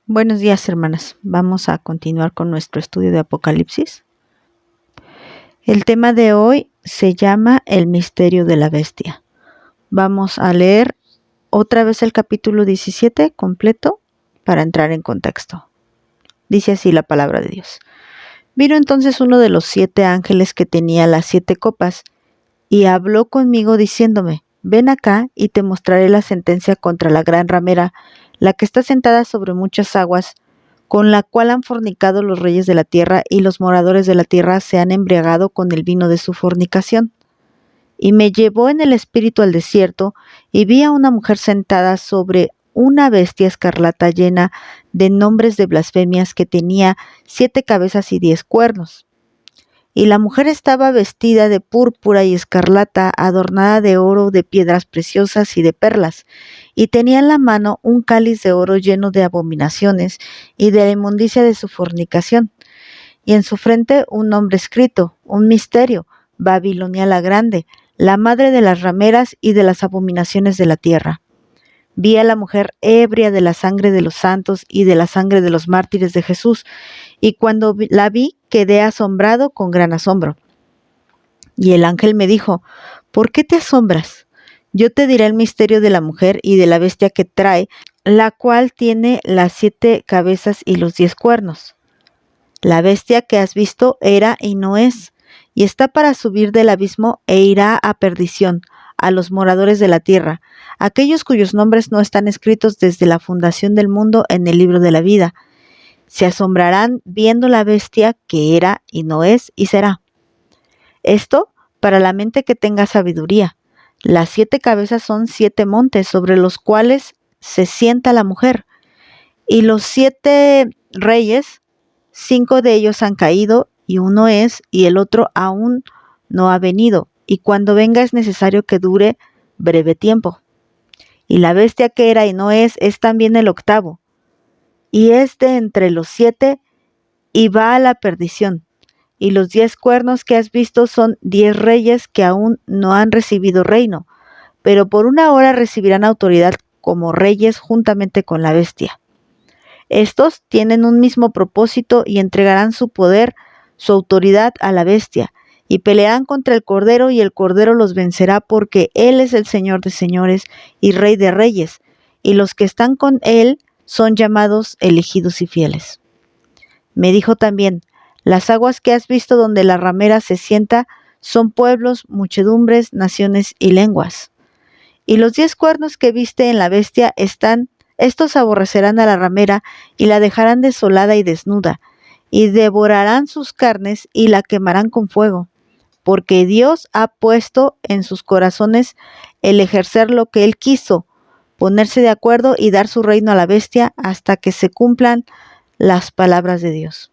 Buenos días, hermanas. Vamos a continuar con nuestro estudio de Apocalipsis. El tema de hoy se llama El misterio de la bestia. Vamos a leer otra vez el capítulo 17 completo para entrar en contexto. Dice así la palabra de Dios. Vino entonces uno de los 7 ángeles que tenía las 7 copas y habló conmigo diciéndome: Ven acá y te mostraré la sentencia contra la gran ramera, la que está sentada sobre muchas aguas, con la cual han fornicado los reyes de la tierra, y los moradores de la tierra se han embriagado con el vino de su fornicación. Y me llevó en el espíritu al desierto, y vi a una mujer sentada sobre una bestia escarlata llena de nombres de blasfemias, que tenía 7 cabezas y 10 cuernos. Y la mujer estaba vestida de púrpura y escarlata, adornada de oro, de piedras preciosas y de perlas, y tenía en la mano un cáliz de oro lleno de abominaciones y de la inmundicia de su fornicación, y en su frente un nombre escrito, un misterio: Babilonia la Grande, la madre de las rameras y de las abominaciones de la tierra. Vi a la mujer ebria de la sangre de los santos y de la sangre de los mártires de Jesús, y cuando la vi quedé asombrado con gran asombro. Y el ángel me dijo: ¿Por qué te asombras? Yo te diré el misterio de la mujer y de la bestia que trae, la cual tiene las 7 cabezas y los 10 cuernos. La bestia que has visto era y no es, y está para subir del abismo e irá a perdición, a los moradores de la tierra, aquellos cuyos nombres no están escritos desde la fundación del mundo en el libro de la vida. Se asombrarán viendo la bestia que era y no es y será. Esto para la mente que tenga sabiduría. Las 7 cabezas son 7 montes sobre los cuales se sienta la mujer, y los 7 reyes, 5 de ellos han caído, y uno es, y el otro aún no ha venido, y cuando venga es necesario que dure breve tiempo. Y la bestia que era y no es también el octavo, y es de entre los 7, y va a la perdición. Y los 10 cuernos que has visto son 10 reyes que aún no han recibido reino, pero por una hora recibirán autoridad como reyes juntamente con la bestia. Estos tienen un mismo propósito y entregarán su poder, su autoridad a la bestia, y pelearán contra el Cordero, y el Cordero los vencerá, porque Él es el Señor de señores y Rey de reyes, y los que están con Él son llamados, elegidos y fieles. Me dijo también: las aguas que has visto donde la ramera se sienta son pueblos, muchedumbres, naciones y lenguas. Y los 10 cuernos que viste en la bestia estos aborrecerán a la ramera y la dejarán desolada y desnuda, y devorarán sus carnes y la quemarán con fuego, porque Dios ha puesto en sus corazones el ejercer lo que Él quiso, ponerse de acuerdo y dar su reino a la bestia hasta que se cumplan las palabras de Dios.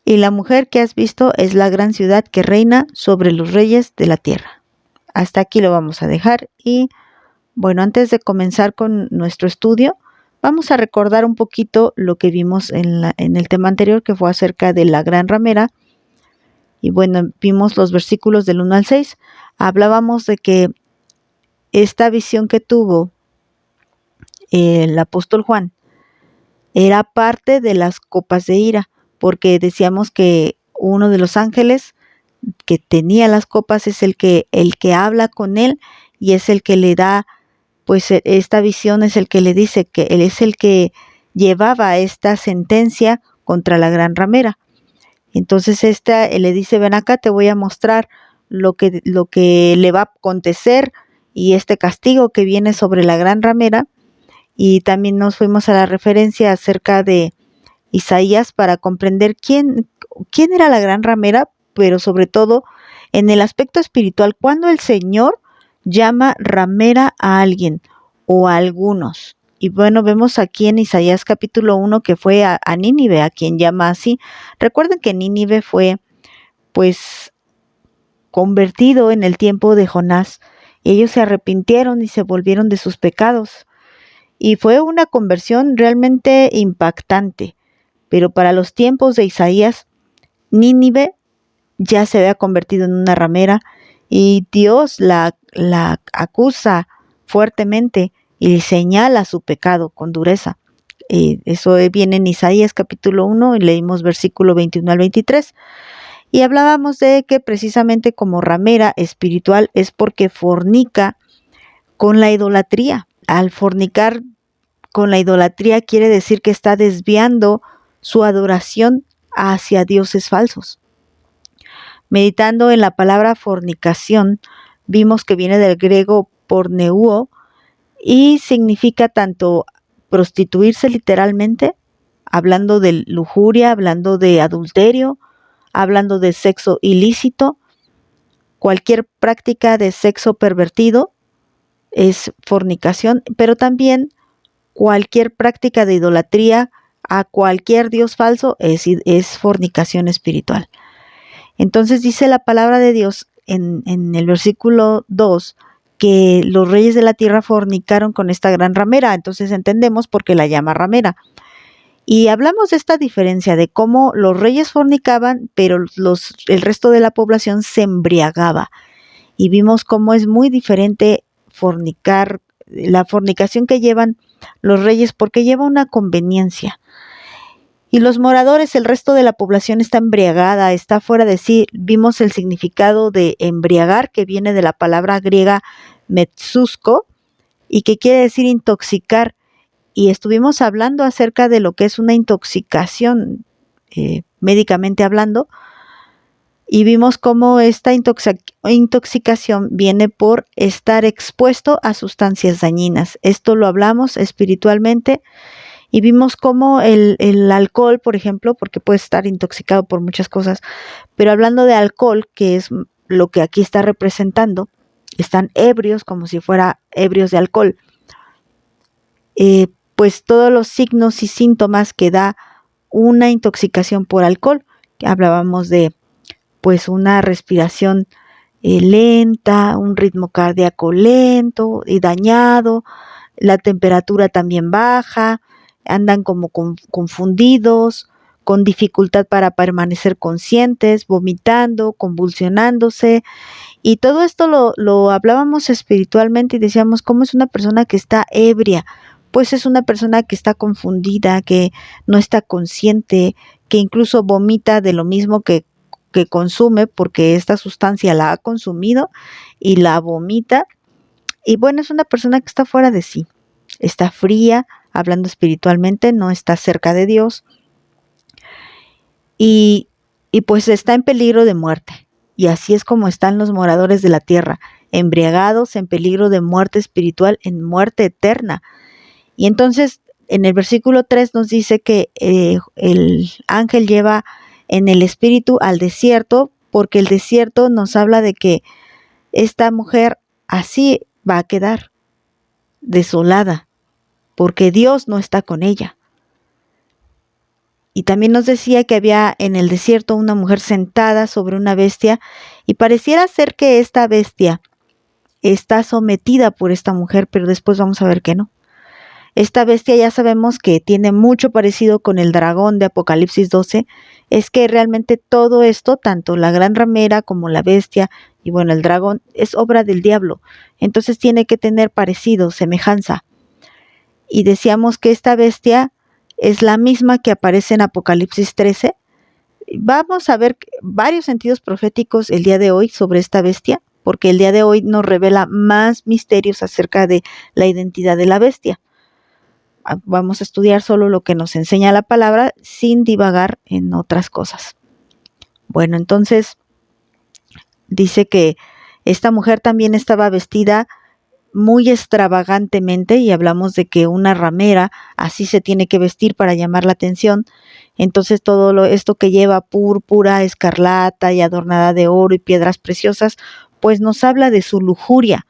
Y la mujer que has visto es la gran ciudad que reina sobre los reyes de la tierra. Hasta aquí lo vamos a dejar. Y bueno, antes de comenzar con nuestro estudio, vamos a recordar un poquito lo que vimos en el tema anterior, que fue acerca de la gran ramera. Y bueno, vimos los versículos del 1 al 6. Hablábamos de que esta visión que tuvo el apóstol Juan era parte de las copas de ira, porque decíamos que uno de los ángeles que tenía las copas es el que habla con él, y es el que le da, pues esta visión, es el que le dice que él es el que llevaba esta sentencia contra la gran ramera. Entonces él le dice: ven acá, te voy a mostrar lo que le va a acontecer, y este castigo que viene sobre la gran ramera. Y también nos fuimos a la referencia acerca de Isaías para comprender quién era la gran ramera, pero sobre todo en el aspecto espiritual, cuando el Señor llama ramera a alguien o a algunos. Y bueno, vemos aquí en Isaías capítulo 1 que fue a Nínive a quien llama así. Recuerden que Nínive fue pues convertido en el tiempo de Jonás, y ellos se arrepintieron y se volvieron de sus pecados. Y fue una conversión realmente impactante. Pero para los tiempos de Isaías, Nínive ya se había convertido en una ramera, y Dios la acusa fuertemente y señala su pecado con dureza. Eso viene en Isaías capítulo 1 y leímos versículo 21 al 23. Y hablábamos de que precisamente como ramera espiritual es porque fornica con la idolatría. Al fornicar con la idolatría quiere decir que está desviando su adoración hacia dioses falsos. Meditando en la palabra fornicación, vimos que viene del griego porneuo y significa tanto prostituirse literalmente, hablando de lujuria, hablando de adulterio, hablando de sexo ilícito. Cualquier práctica de sexo pervertido es fornicación, pero también cualquier práctica de idolatría a cualquier dios falso es fornicación espiritual. Entonces dice la palabra de Dios en el versículo 2 que los reyes de la tierra fornicaron con esta gran ramera. Entonces entendemos por qué la llama ramera. Y hablamos de esta diferencia de cómo los reyes fornicaban, pero el resto de la población se embriagaba. Y vimos cómo es muy diferente fornicar, la fornicación que llevan los reyes, porque lleva una conveniencia. Y los moradores, el resto de la población está embriagada, está fuera de sí. Vimos el significado de embriagar, que viene de la palabra griega metsusko, y que quiere decir intoxicar. Y estuvimos hablando acerca de lo que es una intoxicación, médicamente hablando, y vimos cómo esta intoxicación viene por estar expuesto a sustancias dañinas. Esto lo hablamos espiritualmente. Y vimos cómo el alcohol, por ejemplo, porque puede estar intoxicado por muchas cosas, pero hablando de alcohol, que es lo que aquí está representando, están ebrios como si fuera ebrios de alcohol. Pues todos los signos y síntomas que da una intoxicación por alcohol, que hablábamos de pues una respiración lenta, un ritmo cardíaco lento y dañado, la temperatura también baja, andan como confundidos, con dificultad para permanecer conscientes, vomitando, convulsionándose. Y todo esto lo hablábamos espiritualmente y decíamos, ¿cómo es una persona que está ebria? Pues es una persona que está confundida, que no está consciente, que incluso vomita de lo mismo que consume, porque esta sustancia la ha consumido y la vomita. Y bueno, es una persona que está fuera de sí, está fría, hablando espiritualmente, no está cerca de Dios y pues está en peligro de muerte. Y así es como están los moradores de la tierra, embriagados, en peligro de muerte espiritual, en muerte eterna. Y entonces en el versículo 3 nos dice que el ángel lleva en el espíritu al desierto, porque el desierto nos habla de que esta mujer así va a quedar, desolada, porque Dios no está con ella. Y también nos decía que había en el desierto una mujer sentada sobre una bestia, y pareciera ser que esta bestia está sometida por esta mujer, pero después vamos a ver que no. Esta bestia ya sabemos que tiene mucho parecido con el dragón de Apocalipsis 12, es que realmente todo esto, tanto la gran ramera como la bestia y bueno, el dragón, es obra del diablo. Entonces tiene que tener parecido, semejanza. Y decíamos que esta bestia es la misma que aparece en Apocalipsis 13. Vamos a ver varios sentidos proféticos el día de hoy sobre esta bestia, porque el día de hoy nos revela más misterios acerca de la identidad de la bestia. Vamos a estudiar solo lo que nos enseña la palabra sin divagar en otras cosas. Bueno, entonces dice que esta mujer también estaba vestida muy extravagantemente, y hablamos de que una ramera así se tiene que vestir para llamar la atención. Entonces todo esto que lleva púrpura, escarlata y adornada de oro y piedras preciosas, pues nos habla de su lujuria,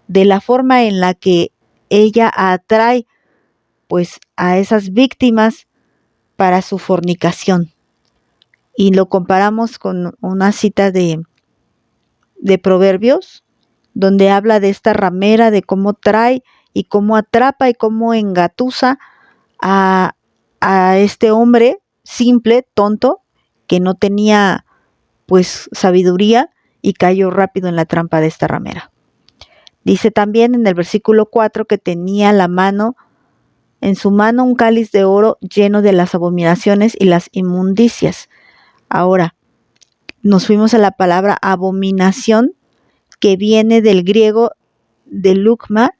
de la forma en la que ella atrae pues a esas víctimas para su fornicación. Y lo comparamos con una cita de Proverbios, donde habla de esta ramera, de cómo trae y cómo atrapa y cómo engatusa a este hombre simple, tonto, que no tenía pues sabiduría y cayó rápido en la trampa de esta ramera. Dice también en el versículo 4 que tenía la mano en su mano un cáliz de oro lleno de las abominaciones y las inmundicias. Ahora, nos fuimos a la palabra abominación, que viene del griego de lukma,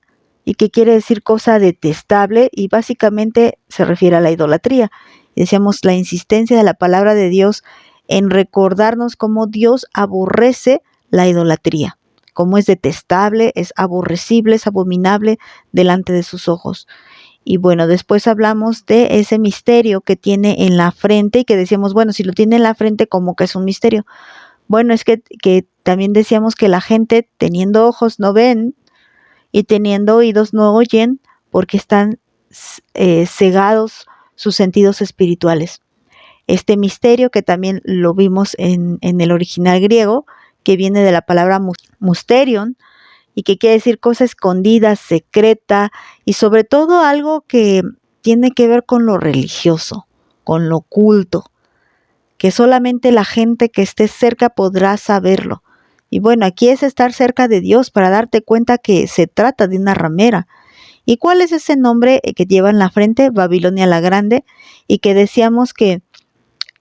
y que quiere decir cosa detestable, y básicamente se refiere a la idolatría. Y decíamos la insistencia de la palabra de Dios en recordarnos cómo Dios aborrece la idolatría, cómo es detestable, es aborrecible, es abominable delante de sus ojos. Y bueno, después hablamos de ese misterio que tiene en la frente y que decíamos, bueno, si lo tiene en la frente, ¿cómo que es un misterio? Bueno, es que también decíamos que la gente teniendo ojos no ven y teniendo oídos no oyen porque están cegados sus sentidos espirituales. Este misterio, que también lo vimos en el original griego, que viene de la palabra musterion, y que quiere decir cosa escondida, secreta, y sobre todo algo que tiene que ver con lo religioso, con lo oculto, que solamente la gente que esté cerca podrá saberlo. Y bueno, aquí es estar cerca de Dios para darte cuenta que se trata de una ramera. ¿Y cuál es ese nombre que lleva en la frente? Babilonia la Grande, y que decíamos que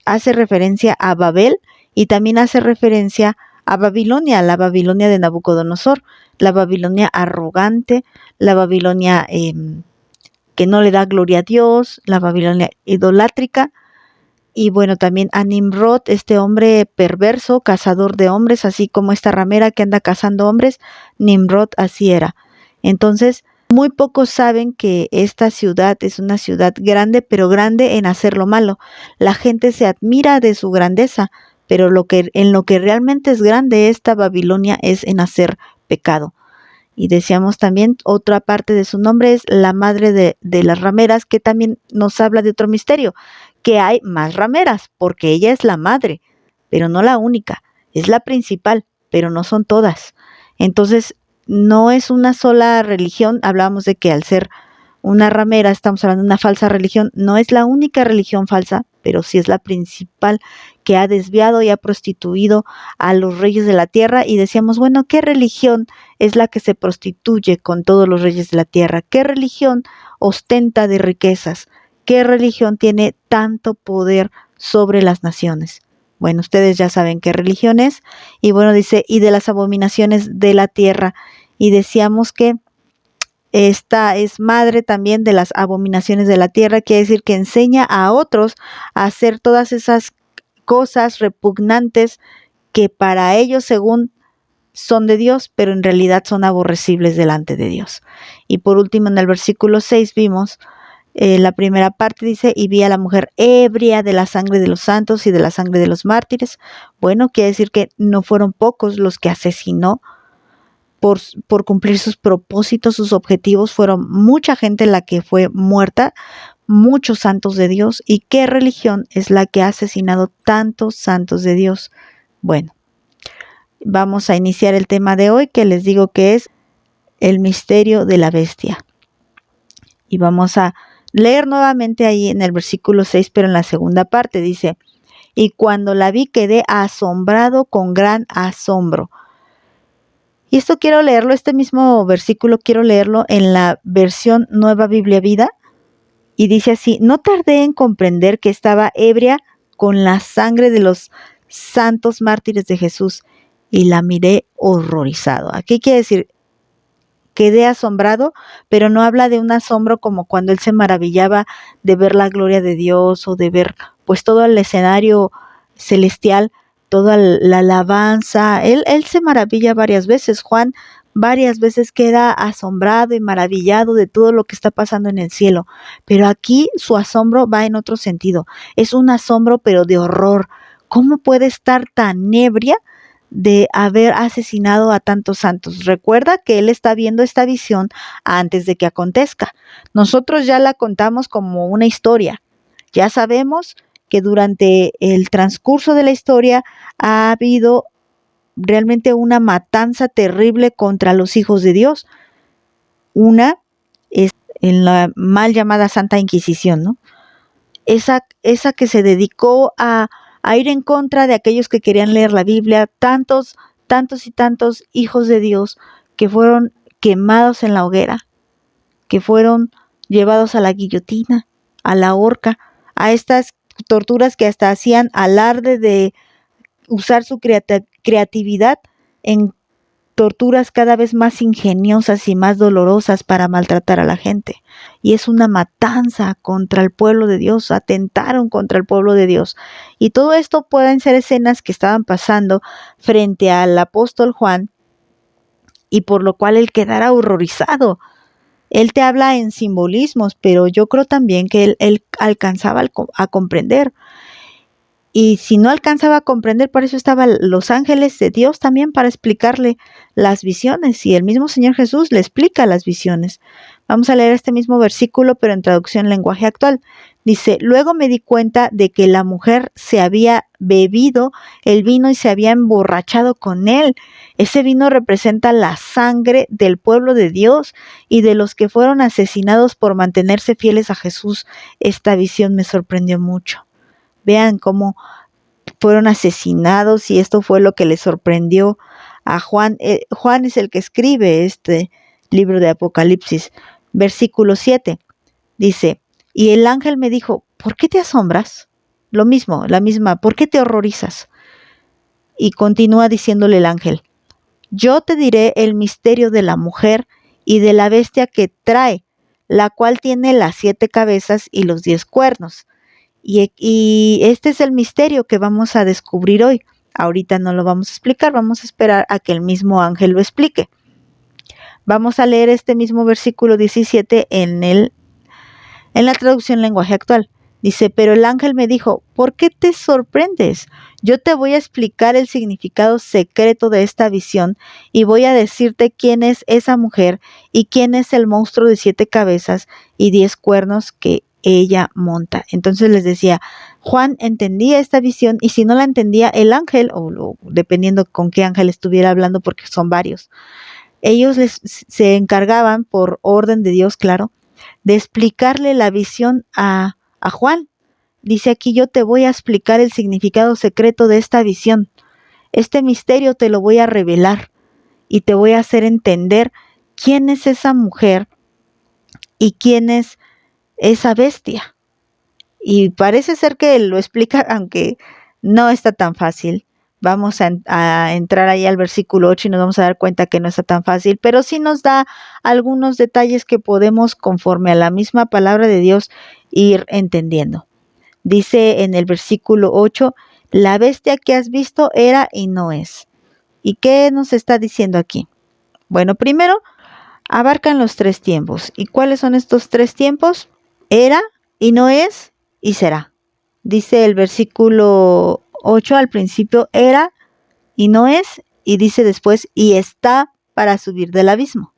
hace referencia a Babel y también hace referencia a Babilonia, la Babilonia de Nabucodonosor, la Babilonia arrogante, la Babilonia que no le da gloria a Dios, la Babilonia idolátrica. Y bueno, también a Nimrod, este hombre perverso, cazador de hombres, así como esta ramera que anda cazando hombres, Nimrod así era. Entonces, muy pocos saben que esta ciudad es una ciudad grande, pero grande en hacer lo malo. La gente se admira de su grandeza, pero en lo que realmente es grande esta Babilonia es en hacer pecado. Y decíamos también, otra parte de su nombre es la madre de las rameras, que también nos habla de otro misterio, que hay más rameras, porque ella es la madre, pero no la única, es la principal, pero no son todas. Entonces, no es una sola religión. Hablábamos de que al ser una ramera, estamos hablando de una falsa religión, no es la única religión falsa, pero sí es la principal, que ha desviado y ha prostituido a los reyes de la tierra. Y decíamos, bueno, ¿qué religión es la que se prostituye con todos los reyes de la tierra? ¿Qué religión ostenta de riquezas? ¿Qué religión tiene tanto poder sobre las naciones? Bueno, ustedes ya saben qué religión es. Y bueno, dice, y de las abominaciones de la tierra. Y decíamos que esta es madre también de las abominaciones de la tierra, quiere decir que enseña a otros a hacer todas esas cosas repugnantes que para ellos según son de Dios, pero en realidad son aborrecibles delante de Dios. Y por último, en el versículo 6 vimos, la primera parte dice, y vi a la mujer ebria de la sangre de los santos y de la sangre de los mártires. Bueno, quiere decir que no fueron pocos los que asesinó por cumplir sus propósitos, sus objetivos. Fueron mucha gente la que fue muerta, muchos santos de Dios. ¿Y qué religión es la que ha asesinado tantos santos de Dios? Bueno, vamos a iniciar el tema de hoy, que les digo que es el misterio de la bestia. Y vamos a leer nuevamente ahí en el versículo 6, pero en la segunda parte dice, y cuando la vi quedé asombrado con gran asombro. Y esto quiero leerlo, este mismo versículo quiero leerlo en la versión Nueva Biblia Vida. Y dice así, no tardé en comprender que estaba ebria con la sangre de los santos mártires de Jesús, y la miré horrorizado. Aquí quiere decir, quedé asombrado, pero no habla de un asombro como cuando él se maravillaba de ver la gloria de Dios o de ver pues todo el escenario celestial, toda la alabanza. Él se maravilla varias veces. Juan varias veces queda asombrado y maravillado de todo lo que está pasando en el cielo, pero aquí su asombro va en otro sentido. Es un asombro pero de horror. ¿Cómo puede estar tan ebria de haber asesinado a tantos santos? Recuerda que él está viendo esta visión antes de que acontezca. Nosotros ya la contamos como una historia. Ya sabemos que durante el transcurso de la historia ha habido realmente una matanza terrible contra los hijos de Dios. Una es en la mal llamada Santa Inquisición, ¿no? Esa que se dedicó a ir en contra de aquellos que querían leer la Biblia, tantos y tantos hijos de Dios que fueron quemados en la hoguera, que fueron llevados a la guillotina, a la horca, a estas torturas que hasta hacían alarde de usar su creatividad en torturas cada vez más ingeniosas y más dolorosas para maltratar a la gente. Y es una matanza contra el pueblo de Dios, atentaron contra el pueblo de Dios. Y todo esto pueden ser escenas que estaban pasando frente al apóstol Juan, y por lo cual él quedara horrorizado. Él te habla en simbolismos, pero yo creo también que él alcanzaba a comprender. Y si no alcanzaba a comprender, por eso estaban los ángeles de Dios también para explicarle las visiones. Y el mismo Señor Jesús le explica las visiones. Vamos a leer este mismo versículo, pero en traducción lenguaje actual. Dice, luego me di cuenta de que la mujer se había bebido el vino y se había emborrachado con él. Ese vino representa la sangre del pueblo de Dios y de los que fueron asesinados por mantenerse fieles a Jesús. Esta visión me sorprendió mucho. Vean cómo fueron asesinados y esto fue lo que le sorprendió a Juan. Juan es el que escribe este libro de Apocalipsis. Versículo 7 dice, y el ángel me dijo, ¿por qué te asombras? Lo mismo, la misma, ¿por qué te horrorizas? Y continúa diciéndole el ángel, yo te diré el misterio de la mujer y de la bestia que trae, la cual tiene las 7 cabezas y los 10 cuernos. Y este es el misterio que vamos a descubrir hoy. Ahorita no lo vamos a explicar, vamos a esperar a que el mismo ángel lo explique. Vamos a leer este mismo versículo 17 en la traducción lenguaje actual. Dice, pero el ángel me dijo, ¿por qué te sorprendes? Yo te voy a explicar el significado secreto de esta visión y voy a decirte quién es esa mujer y quién es el monstruo de 7 cabezas y 10 cuernos que ella monta. Entonces les decía, Juan entendía esta visión y si no la entendía el ángel, o dependiendo con qué ángel estuviera hablando, porque son varios, ellos se encargaban, por orden de Dios, claro, de explicarle la visión a Juan. Dice aquí, yo te voy a explicar el significado secreto de esta visión. Este misterio te lo voy a revelar y te voy a hacer entender quién es esa mujer y quién es esa bestia. Y parece ser que lo explica, aunque no está tan fácil. Vamos a entrar ahí al versículo 8 y nos vamos a dar cuenta que no está tan fácil, pero sí nos da algunos detalles que podemos, conforme a la misma palabra de Dios, ir entendiendo. Dice en el versículo 8, la bestia que has visto era y no es. ¿Y qué nos está diciendo aquí? Bueno, primero, abarcan los 3 tiempos. ¿Y cuáles son estos 3 tiempos? Era y no es y será. Dice el versículo 8 al principio, era y no es, y dice después, y está para subir del abismo.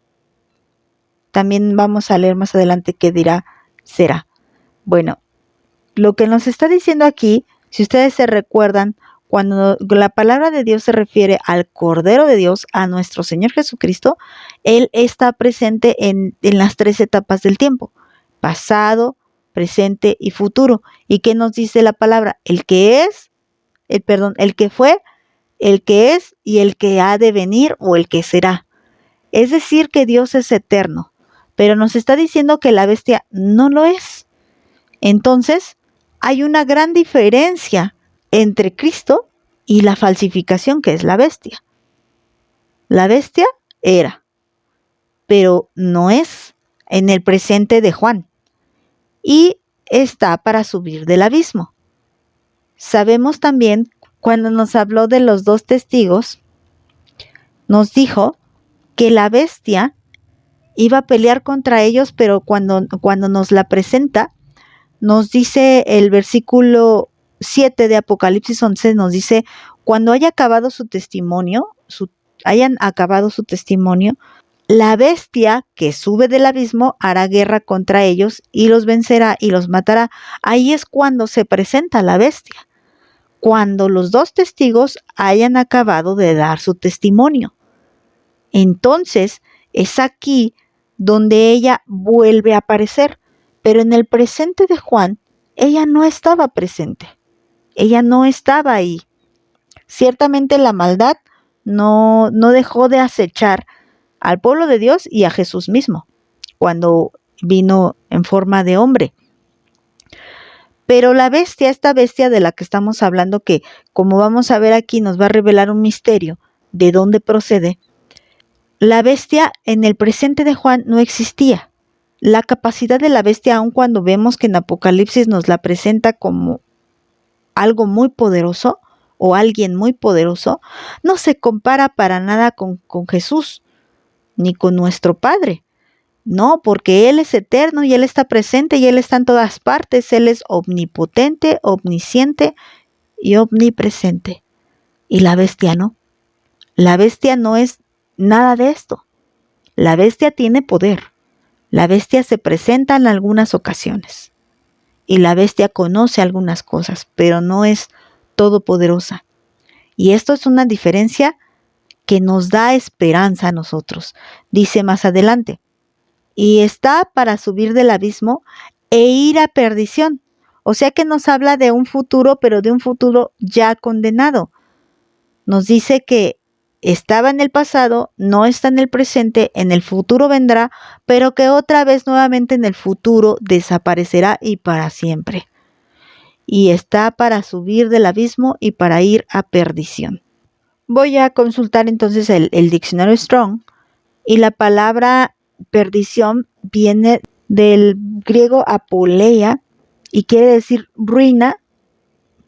También vamos a leer más adelante que dirá, será. Bueno, lo que nos está diciendo aquí, si ustedes se recuerdan, cuando la palabra de Dios se refiere al Cordero de Dios, a nuestro Señor Jesucristo, Él está presente en las 3 etapas del tiempo, pasado, presente y futuro. ¿Y qué nos dice la palabra? El que es, el que fue, el que es y el que ha de venir o el que será. Es decir, que Dios es eterno, pero nos está diciendo que la bestia no lo es. Entonces, hay una gran diferencia entre Cristo y la falsificación que es la bestia. La bestia era, pero no es en el presente de Juan. Y está para subir del abismo. Sabemos también, cuando nos habló de los 2 testigos, nos dijo que la bestia iba a pelear contra ellos, pero cuando nos la presenta, nos dice el versículo 7 de Apocalipsis 11, nos dice, cuando hayan acabado su testimonio, la bestia que sube del abismo hará guerra contra ellos y los vencerá y los matará. Ahí es cuando se presenta la bestia, cuando los 2 testigos hayan acabado de dar su testimonio. Entonces es aquí donde ella vuelve a aparecer, pero en el presente de Juan, ella no estaba presente, ella no estaba ahí. Ciertamente la maldad no dejó de acechar al pueblo de Dios y a Jesús mismo. Cuando vino en forma de hombre. Pero la bestia, esta bestia de la que estamos hablando, que como vamos a ver aquí nos va a revelar un misterio de dónde procede, la bestia en el presente de Juan no existía. La capacidad de la bestia, aun cuando vemos que en Apocalipsis nos la presenta como algo muy poderoso o alguien muy poderoso, no se compara para nada con Jesús ni con nuestro Padre. No, porque Él es eterno y Él está presente y Él está en todas partes. Él es omnipotente, omnisciente y omnipresente. Y la bestia no. La bestia no es nada de esto. La bestia tiene poder. La bestia se presenta en algunas ocasiones. Y la bestia conoce algunas cosas, pero no es todopoderosa. Y esto es una diferencia que nos da esperanza a nosotros. Dice más adelante, y está para subir del abismo e ir a perdición. O sea que nos habla de un futuro, pero de un futuro ya condenado. Nos dice que estaba en el pasado, no está en el presente, en el futuro vendrá, pero que otra vez nuevamente en el futuro desaparecerá y para siempre. Y está para subir del abismo y para ir a perdición. Voy a consultar entonces el diccionario Strong y la palabra perdición viene del griego apoleia y quiere decir ruina,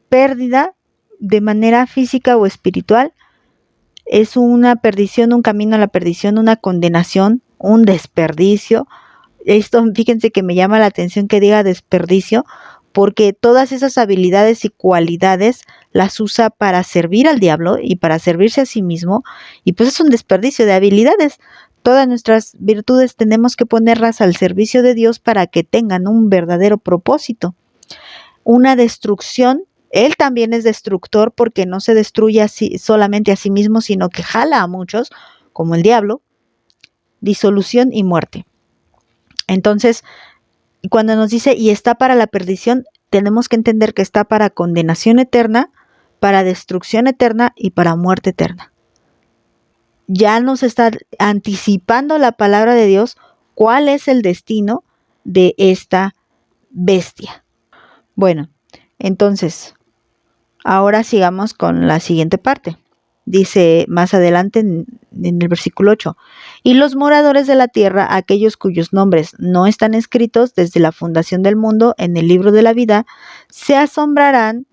pérdida de manera física o espiritual. Es una perdición, un camino a la perdición, una condenación, un desperdicio. Esto, fíjense que me llama la atención que diga desperdicio, porque todas esas habilidades y cualidades las usa para servir al diablo y para servirse a sí mismo, y pues es un desperdicio de habilidades. Todas nuestras virtudes tenemos que ponerlas al servicio de Dios para que tengan un verdadero propósito. Una destrucción, Él también es destructor porque no se destruye solamente a sí mismo, sino que jala a muchos, como el diablo. Disolución y muerte. Entonces, cuando nos dice y está para la perdición, tenemos que entender que está para condenación eterna, para destrucción eterna y para muerte eterna. Ya nos está anticipando la palabra de Dios cuál es el destino de esta bestia. Bueno, entonces, ahora sigamos con la siguiente parte. Dice más adelante en el versículo 8, y los moradores de la tierra, aquellos cuyos nombres no están escritos desde la fundación del mundo en el libro de la vida, se asombrarán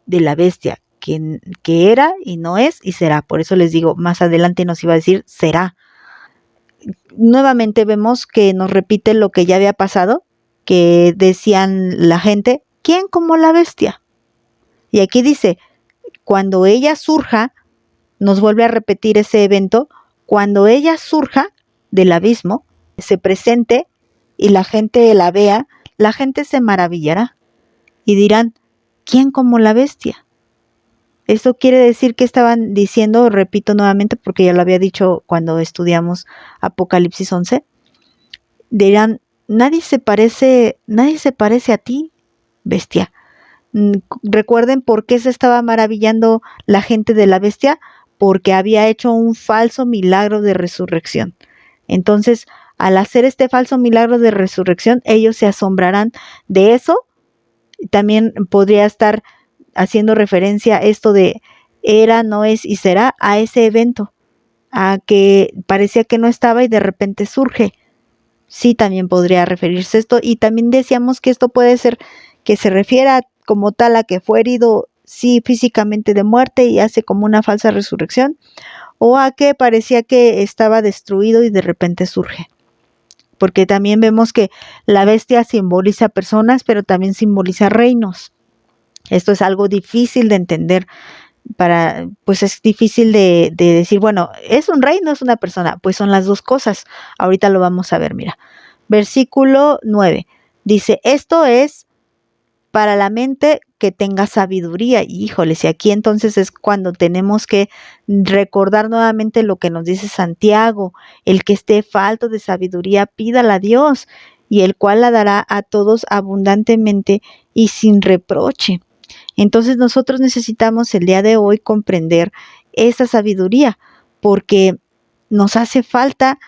de la bestia, que era y no es y será. Por eso les digo, más adelante nos iba a decir será. Nuevamente vemos que nos repite lo que ya había pasado, que decían la gente, ¿quién como la bestia? Y aquí dice, cuando ella surja, nos vuelve a repetir ese evento, cuando ella surja del abismo, se presente y la gente la vea, la gente se maravillará y dirán, ¿quién como la bestia? Eso quiere decir que estaban diciendo, repito nuevamente porque ya lo había dicho cuando estudiamos Apocalipsis 11, dirán, nadie se parece a ti, bestia. Recuerden por qué se estaba maravillando la gente de la bestia, porque había hecho un falso milagro de resurrección. Entonces, al hacer este falso milagro de resurrección, ellos se asombrarán de eso. También podría estar haciendo referencia a esto de era, no es y será, a ese evento, a que parecía que no estaba y de repente surge. Sí, también podría referirse a esto. Y también decíamos que esto puede ser que se refiera como tal a que fue herido, sí, físicamente de muerte y hace como una falsa resurrección, o a que parecía que estaba destruido y de repente surge. Porque también vemos que la bestia simboliza personas, pero también simboliza reinos. Esto es algo difícil de entender, pues es difícil de decir, bueno, ¿es un reino o es una persona? Pues son las dos cosas. Ahorita lo vamos a ver, mira. Versículo 9. Dice, esto es para la mente que tenga sabiduría. Y híjoles, y aquí entonces es cuando tenemos que recordar nuevamente lo que nos dice Santiago, el que esté falto de sabiduría, pídala a Dios, y el cual la dará a todos abundantemente y sin reproche. Entonces nosotros necesitamos el día de hoy comprender esa sabiduría, porque nos hace falta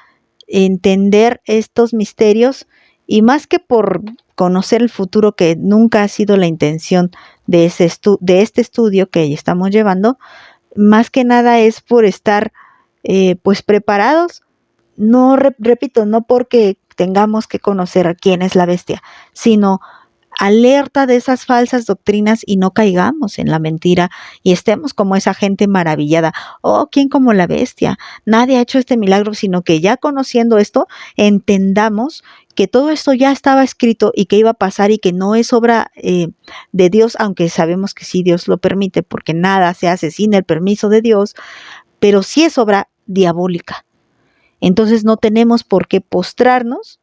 entender estos misterios Y más que por conocer el futuro, que nunca ha sido la intención de este estudio que estamos llevando, más que nada es por estar pues preparados. No, repito, no porque tengamos que conocer a quién es la bestia, sino alerta de esas falsas doctrinas y no caigamos en la mentira y estemos como esa gente maravillada. Oh, ¿quién como la bestia? Nadie ha hecho este milagro, sino que ya conociendo esto, entendamos que todo esto ya estaba escrito y que iba a pasar y que no es obra de Dios, aunque sabemos que sí Dios lo permite, porque nada se hace sin el permiso de Dios, pero sí es obra diabólica. Entonces no tenemos por qué postrarnos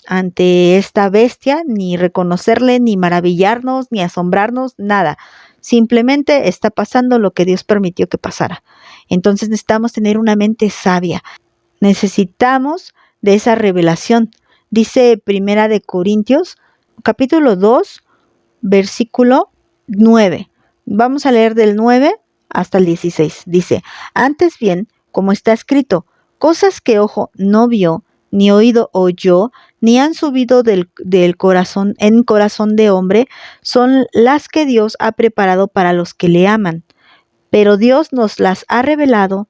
ante esta bestia, ni reconocerle, ni maravillarnos, ni asombrarnos, nada. Simplemente está pasando lo que Dios permitió que pasara. Entonces necesitamos tener una mente sabia. Necesitamos de esa revelación. Dice Primera de Corintios, capítulo 2, versículo 9. Vamos a leer del 9 hasta el 16. Dice, antes bien, como está escrito, cosas que ojo no vio, ni oído oyó, ni han subido del corazón en corazón de hombre, son las que Dios ha preparado para los que le aman. Pero Dios nos las ha revelado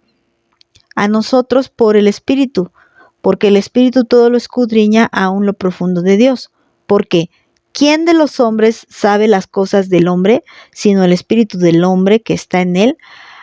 a nosotros por el Espíritu, porque el Espíritu todo lo escudriña aún lo profundo de Dios. Porque ¿quién de los hombres sabe las cosas del hombre, sino el Espíritu del hombre que está en él?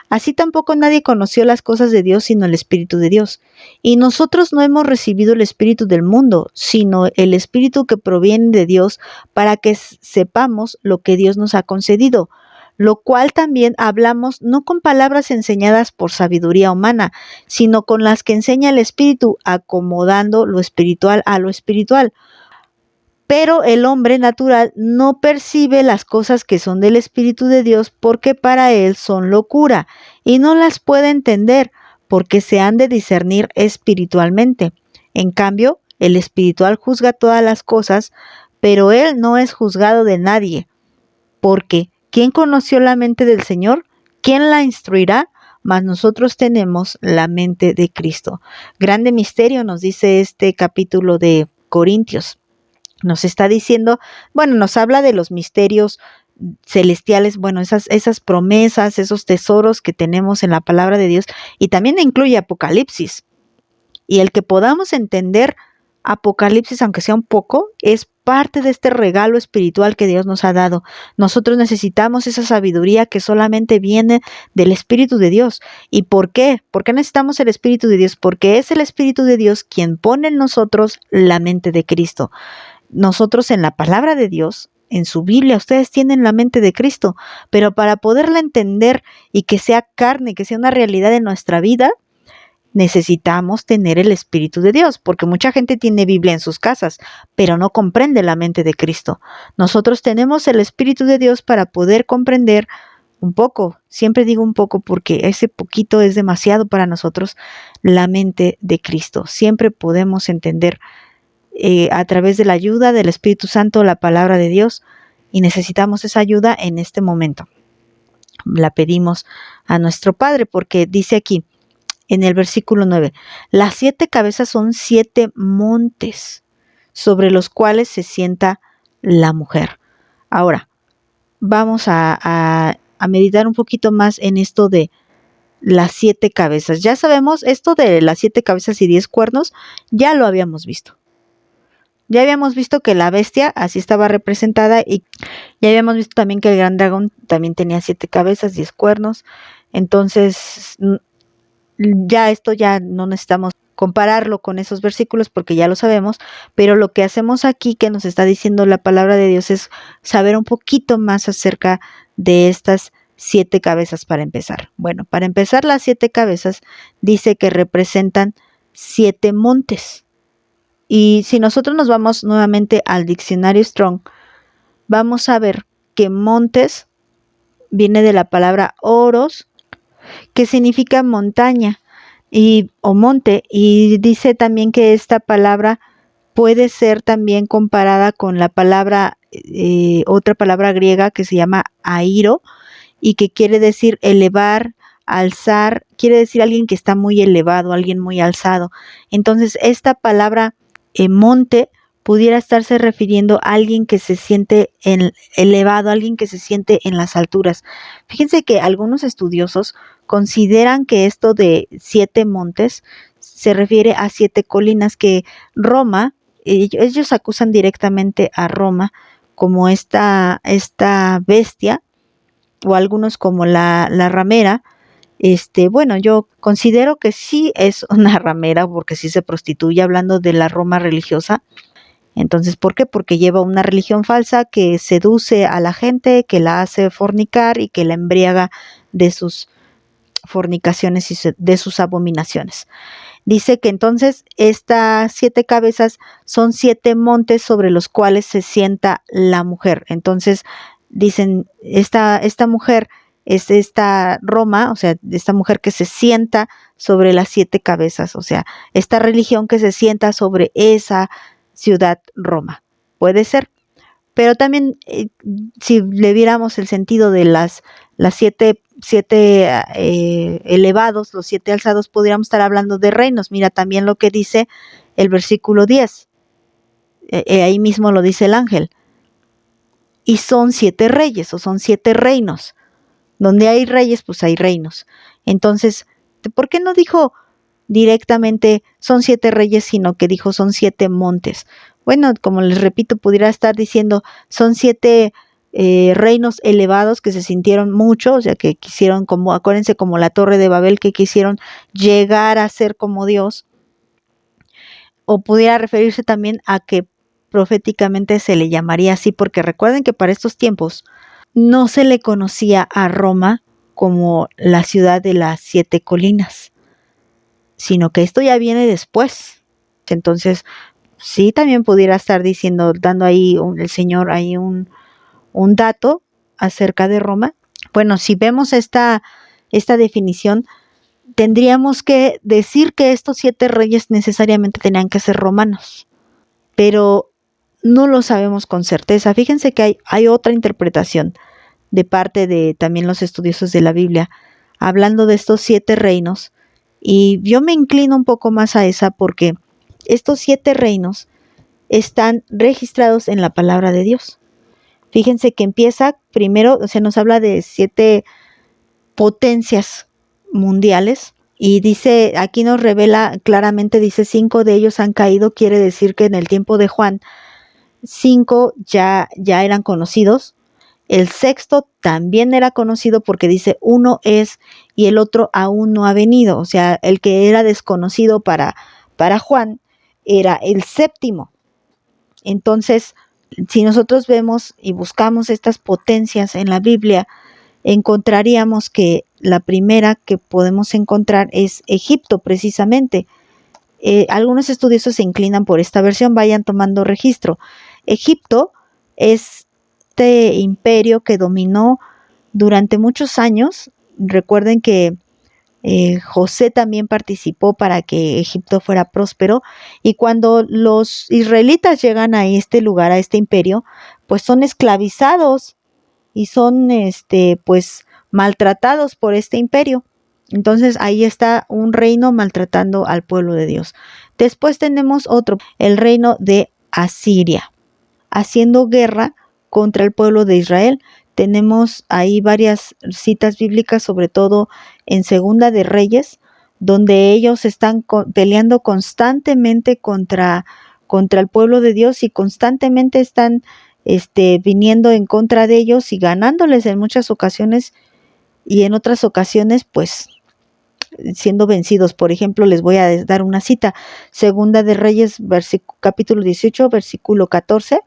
Así tampoco nadie conoció las cosas de Dios sino el Espíritu de Dios. Y nosotros no hemos recibido el Espíritu del mundo, sino el Espíritu que proviene de Dios, para que sepamos lo que Dios nos ha concedido, lo cual también hablamos no con palabras enseñadas por sabiduría humana, sino con las que enseña el Espíritu, acomodando lo espiritual a lo espiritual. Pero el hombre natural no percibe las cosas que son del Espíritu de Dios, porque para él son locura, y no las puede entender, porque se han de discernir espiritualmente. En cambio, el espiritual juzga todas las cosas, pero él no es juzgado de nadie. Porque ¿quién conoció la mente del Señor? ¿Quién la instruirá? Mas nosotros tenemos la mente de Cristo. Grande misterio nos dice este capítulo de Corintios. Nos está diciendo, bueno, nos habla de los misterios celestiales, bueno, esas promesas, esos tesoros que tenemos en la palabra de Dios, y también incluye Apocalipsis. Y el que podamos entender Apocalipsis, aunque sea un poco, es parte de este regalo espiritual que Dios nos ha dado. Nosotros necesitamos esa sabiduría que solamente viene del Espíritu de Dios. ¿Y por qué? ¿Por qué necesitamos el Espíritu de Dios? Porque es el Espíritu de Dios quien pone en nosotros la mente de Cristo. Nosotros en la palabra de Dios, en su Biblia, ustedes tienen la mente de Cristo, pero para poderla entender y que sea carne, que sea una realidad en nuestra vida, necesitamos tener el Espíritu de Dios, porque mucha gente tiene Biblia en sus casas, pero no comprende la mente de Cristo. Nosotros tenemos el Espíritu de Dios para poder comprender un poco, siempre digo un poco porque ese poquito es demasiado para nosotros, la mente de Cristo. Siempre podemos entender a través de la ayuda del Espíritu Santo la palabra de Dios, y necesitamos esa ayuda en este momento. La pedimos a nuestro Padre, porque dice aquí en el versículo 9, las 7 cabezas son 7 montes sobre los cuales se sienta la mujer. Ahora, vamos a meditar un poquito más en esto de las 7 cabezas. Ya sabemos, esto de las 7 cabezas y 10 cuernos, ya lo habíamos visto. Ya habíamos visto que la bestia así estaba representada, y ya habíamos visto también que el gran dragón también tenía 7 cabezas, 10 cuernos. Entonces, ya esto ya no necesitamos compararlo con esos versículos porque ya lo sabemos, pero lo que hacemos aquí, que nos está diciendo la palabra de Dios, es saber un poquito más acerca de estas 7 cabezas para empezar. Bueno, para empezar, las 7 cabezas dice que representan 7 montes. Y si nosotros nos vamos nuevamente al diccionario Strong, vamos a ver que montes viene de la palabra oros, que significa montaña o monte, y dice también que esta palabra puede ser también comparada con la palabra, otra palabra griega que se llama airo, y que quiere decir elevar, alzar, quiere decir alguien que está muy elevado, alguien muy alzado. Entonces esta palabra monte pudiera estarse refiriendo a alguien que se siente elevado, alguien que se siente en las alturas. Fíjense que algunos estudiosos consideran que esto de 7 montes se refiere a 7 colinas, que Roma, ellos acusan directamente a Roma como esta bestia, o algunos como la ramera. Bueno, yo considero que sí es una ramera, porque sí se prostituye, hablando de la Roma religiosa. Entonces, ¿por qué? Porque lleva una religión falsa que seduce a la gente, que la hace fornicar y que la embriaga de sus fornicaciones y de sus abominaciones. Dice que entonces estas 7 cabezas son 7 montes sobre los cuales se sienta la mujer. Entonces dicen, esta mujer es esta Roma, o sea, esta mujer que se sienta sobre las 7 cabezas, o sea, esta religión que se sienta sobre esa ciudad Roma. Puede ser, pero también si le viéramos el sentido de las 7 elevados, los 7 alzados, podríamos estar hablando de reinos. Mira también lo que dice el versículo 10. Ahí mismo lo dice el ángel. Y son 7 reyes, o son 7 reinos. Donde hay reyes, pues hay reinos. Entonces, ¿por qué no dijo directamente son 7 reyes, sino que dijo son 7 montes? Bueno, como les repito, pudiera estar diciendo son 7 reinos elevados que se sintieron mucho, o sea, que quisieron, como, acuérdense, como la Torre de Babel, que quisieron llegar a ser como Dios. O pudiera referirse también a que proféticamente se le llamaría así, porque recuerden que para estos tiempos no se le conocía a Roma como la ciudad de las 7 colinas, sino que esto ya viene después. Entonces, sí, también pudiera estar diciendo, dando ahí el Señor ahí un dato acerca de Roma. Bueno, si vemos esta definición, tendríamos que decir que estos 7 reyes necesariamente tenían que ser romanos, pero no lo sabemos con certeza. Fíjense que hay otra interpretación de parte de también los estudiosos de la Biblia, hablando de estos 7 reinos, y yo me inclino un poco más a esa, porque estos 7 reinos están registrados en la palabra de Dios. Fíjense que empieza primero, o sea, nos habla de 7 potencias mundiales, y dice, aquí nos revela claramente, dice 5 de ellos han caído. Quiere decir que en el tiempo de Juan 5 ya eran conocidos. El sexto también era conocido, porque dice uno es y el otro aún no ha venido. O sea, el que era desconocido para Juan era el séptimo. Entonces, si nosotros vemos y buscamos estas potencias en la Biblia, encontraríamos que la primera que podemos encontrar es Egipto, precisamente. Algunos estudiosos se inclinan por esta versión, vayan tomando registro. Egipto es este imperio que dominó durante muchos años. Recuerden que José también participó para que Egipto fuera próspero, y cuando los israelitas llegan a este lugar, a este imperio, pues son esclavizados y son pues maltratados por este imperio. Entonces ahí está un reino maltratando al pueblo de Dios. Después tenemos otro, el reino de Asiria, haciendo guerra contra el pueblo de Israel. Tenemos ahí varias citas bíblicas, sobre todo en Segunda de Reyes, donde ellos están peleando constantemente contra el pueblo de Dios, y constantemente están viniendo en contra de ellos y ganándoles en muchas ocasiones, y en otras ocasiones pues siendo vencidos. Por ejemplo, les voy a dar una cita, Segunda de Reyes, capítulo 18, versículo 14,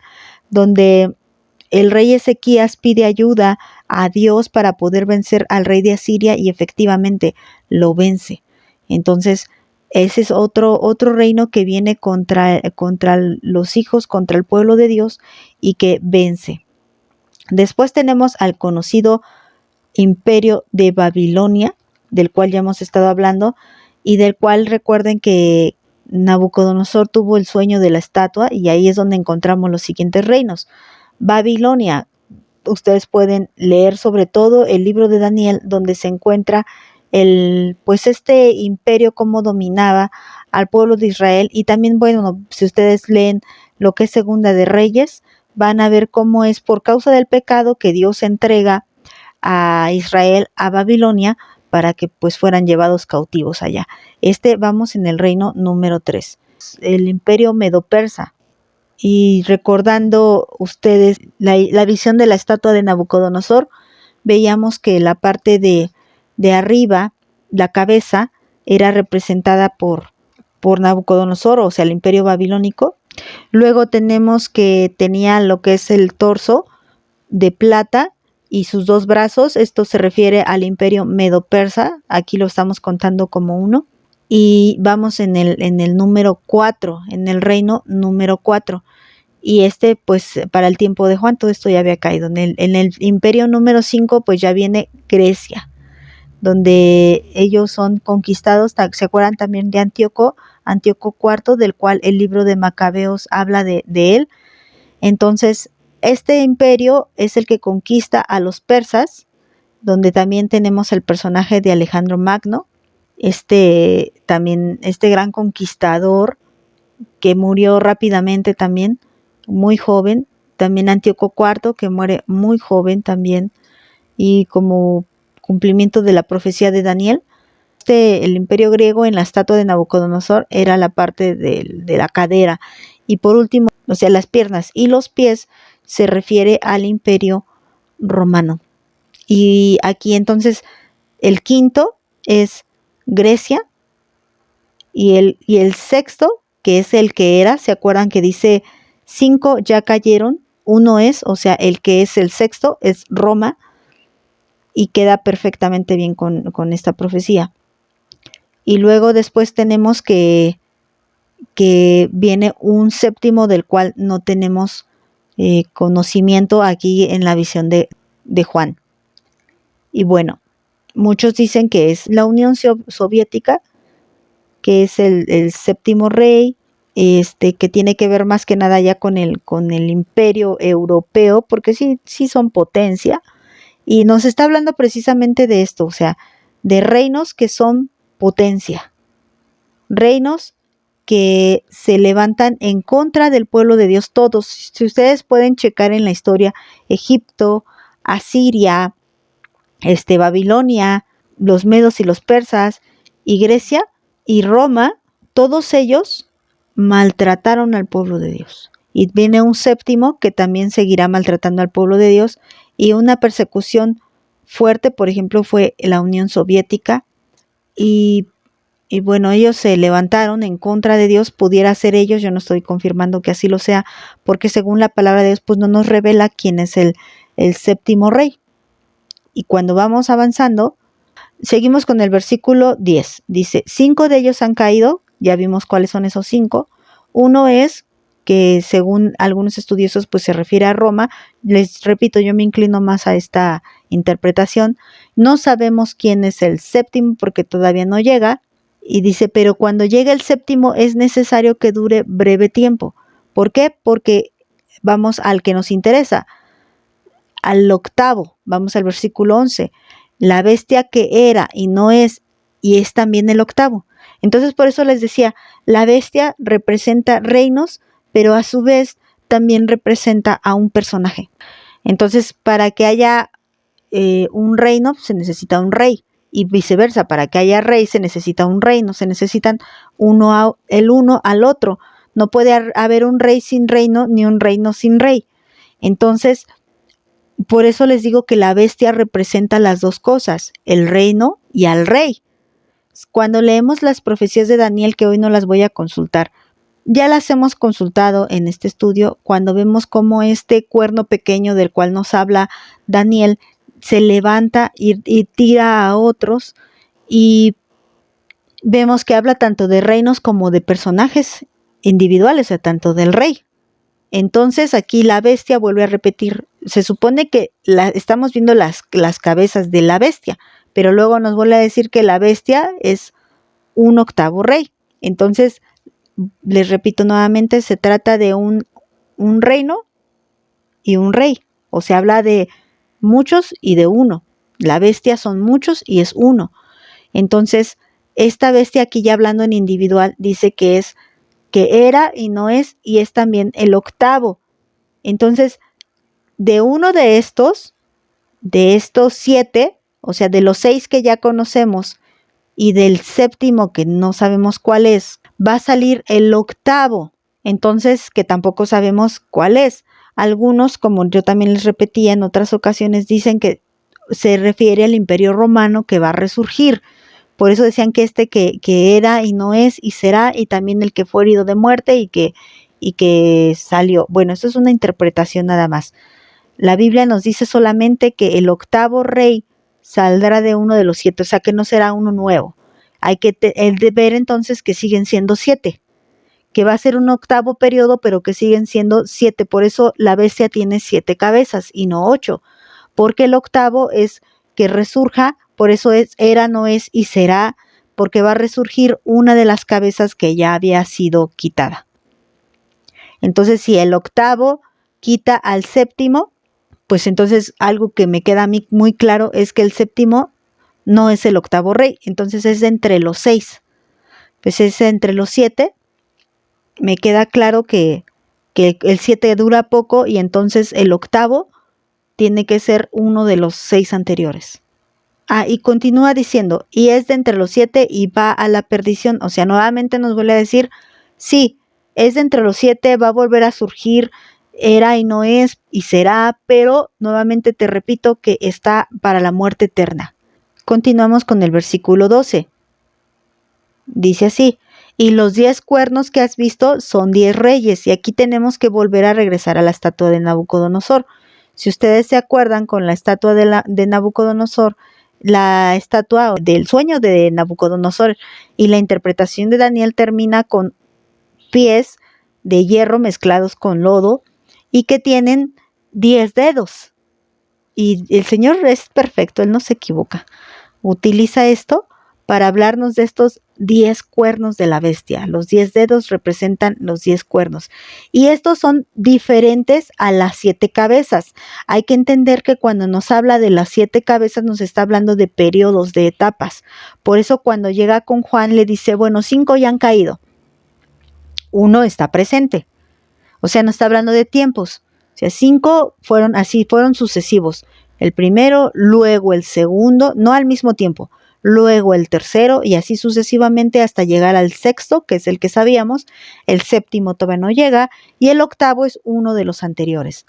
donde el rey Ezequías pide ayuda a Dios para poder vencer al rey de Asiria, y efectivamente lo vence. Entonces, ese es otro reino que viene contra los hijos, contra el pueblo de Dios, y que vence. Después tenemos al conocido imperio de Babilonia, del cual ya hemos estado hablando, y del cual recuerden que Nabucodonosor tuvo el sueño de la estatua, y ahí es donde encontramos los siguientes reinos. Babilonia, ustedes pueden leer sobre todo el libro de Daniel, donde se encuentra pues este imperio, cómo dominaba al pueblo de Israel. Y también, bueno, si ustedes leen lo que es Segunda de Reyes, van a ver cómo es por causa del pecado que Dios entrega a Israel a Babilonia para que pues fueran llevados cautivos allá. Vamos en el reino número 3, el imperio medo-persa. Y recordando ustedes la visión de la estatua de Nabucodonosor, veíamos que la parte de arriba, la cabeza, era representada por Nabucodonosor, o sea, el imperio babilónico. Luego tenemos que tenía lo que es el torso de plata y sus dos brazos. Esto se refiere al imperio medo-persa. Aquí lo estamos contando como uno. Y vamos en el número 4, en el reino número 4. Y pues para el tiempo de Juan todo esto ya había caído. En el imperio número 5 pues ya viene Grecia, donde ellos son conquistados. ¿Se acuerdan también de Antíoco IV, del cual el libro de Macabeos habla de él? Entonces, este imperio es el que conquista a los persas, donde también tenemos el personaje de Alejandro Magno, también este gran conquistador que murió rápidamente también, muy joven. También Antíoco IV, que muere muy joven también, y como cumplimiento de la profecía de Daniel. El imperio griego en la estatua de Nabucodonosor era la parte de la cadera, y por último, o sea, las piernas y los pies se refiere al imperio romano. Y aquí entonces el quinto es Grecia, y el sexto, que es el que era, ¿se acuerdan que dice 5 ya cayeron? Uno es, o sea, el que es el sexto es Roma, y queda perfectamente bien con esta profecía. Y luego después tenemos que viene un séptimo del cual no tenemos conocimiento aquí en la visión de Juan. Y bueno, muchos dicen que es la Unión Soviética, que es el séptimo rey, que tiene que ver más que nada ya con el imperio europeo, porque sí son potencia. Y nos está hablando precisamente de esto, o sea, de reinos que son potencia, reinos que se levantan en contra del pueblo de Dios. Todos, si ustedes pueden checar en la historia, Egipto, Asiria, Babilonia, los medos y los persas, y Grecia y Roma, todos ellos maltrataron al pueblo de Dios. Y viene un séptimo que también seguirá maltratando al pueblo de Dios, y una persecución fuerte, por ejemplo, fue la Unión Soviética, y bueno, ellos se levantaron en contra de Dios. Pudiera ser ellos, yo no estoy confirmando que así lo sea, porque según la palabra de Dios, pues no nos revela quién es el séptimo rey. Y cuando vamos avanzando, seguimos con el versículo 10. Dice, 5 de ellos han caído, ya vimos cuáles son esos 5. Uno es que según algunos estudiosos pues se refiere a Roma. Les repito, yo me inclino más a esta interpretación. No sabemos quién es el séptimo porque todavía no llega. Y dice, pero cuando llegue el séptimo es necesario que dure breve tiempo. ¿Por qué? Porque vamos al que nos interesa, al octavo. Vamos al versículo 11. La bestia que era y no es, y es también el octavo. Entonces por eso les decía, la bestia representa reinos, pero a su vez también representa a un personaje. Entonces para que haya un reino se necesita un rey, y viceversa, para que haya rey se necesita un reino, se necesitan el uno al otro. No puede haber un rey sin reino ni un reino sin rey. Entonces por eso les digo que la bestia representa las dos cosas, el reino y al rey. Cuando leemos las profecías de Daniel, que hoy no las voy a consultar, ya las hemos consultado en este estudio, cuando vemos cómo este cuerno pequeño del cual nos habla Daniel se levanta y tira a otros, y vemos que habla tanto de reinos como de personajes individuales, o sea, tanto del rey. Entonces aquí la bestia vuelve a repetir, se supone que estamos viendo las cabezas de la bestia, pero luego nos vuelve a decir que la bestia es un octavo rey. Entonces, les repito nuevamente, se trata de un reino y un rey, o se habla de muchos y de uno. La bestia son muchos y es uno. Entonces, esta bestia aquí, ya hablando en individual, dice que que era y no es, y es también el octavo. Entonces, de uno de estos 7, o sea, de los 6 que ya conocemos, y del séptimo que no sabemos cuál es, va a salir el octavo, entonces que tampoco sabemos cuál es. Algunos, como yo también les repetía en otras ocasiones, dicen que se refiere al Imperio Romano que va a resurgir. Por eso decían que que era y no es y será, y también el que fue herido de muerte y que salió. Bueno, eso es una interpretación nada más. La Biblia nos dice solamente que el octavo rey saldrá de uno de los 7, o sea que no será uno nuevo. Hay que ver entonces que siguen siendo 7, que va a ser un octavo periodo, pero que siguen siendo 7. Por eso la bestia tiene 7 cabezas y no 8, porque el octavo es que resurja, por eso es era, no es y será, porque va a resurgir una de las cabezas que ya había sido quitada. Entonces, si el octavo quita al séptimo, pues entonces algo que me queda a mí muy claro es que el séptimo no es el octavo rey, entonces es entre los 6. Pues es entre los 7. Me queda claro que el 7 dura poco y entonces el octavo tiene que ser uno de los 6 anteriores. Y continúa diciendo, y es de entre los 7 y va a la perdición. O sea, nuevamente nos vuelve a decir, sí, es de entre los 7, va a volver a surgir, era y no es y será, pero nuevamente te repito que está para la muerte eterna. Continuamos con el versículo 12. Dice así, y los 10 cuernos que has visto son 10 reyes, y aquí tenemos que volver a regresar a la estatua de Nabucodonosor. Si ustedes se acuerdan con la estatua de Nabucodonosor, la estatua del sueño de Nabucodonosor y la interpretación de Daniel termina con pies de hierro mezclados con lodo y que tienen 10 dedos. Y el Señor es perfecto, Él no se equivoca. Utiliza esto para hablarnos de estos 10 cuernos de la bestia. Los 10 dedos representan los 10 cuernos. Y estos son diferentes a las 7 cabezas. Hay que entender que cuando nos habla de las 7 cabezas nos está hablando de periodos, de etapas. Por eso cuando llega con Juan le dice, bueno, 5 ya han caído. 1 está presente. O sea, no está hablando de tiempos. O sea, 5 fueron sucesivos. El primero, luego el segundo, no al mismo tiempo, luego el tercero y así sucesivamente hasta llegar al sexto, que es el que sabíamos, el séptimo todavía no llega y el octavo es uno de los anteriores.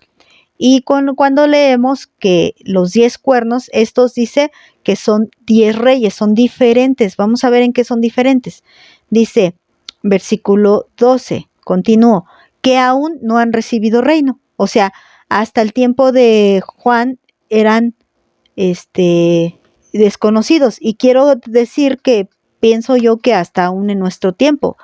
Y cuando leemos que los 10 cuernos, estos dice que son 10 reyes, son diferentes. Vamos a ver en qué son diferentes. Dice, versículo 12, continúo, que aún no han recibido reino. O sea, hasta el tiempo de Juan eran desconocidos. Y quiero decir que pienso yo que hasta aún en nuestro tiempo,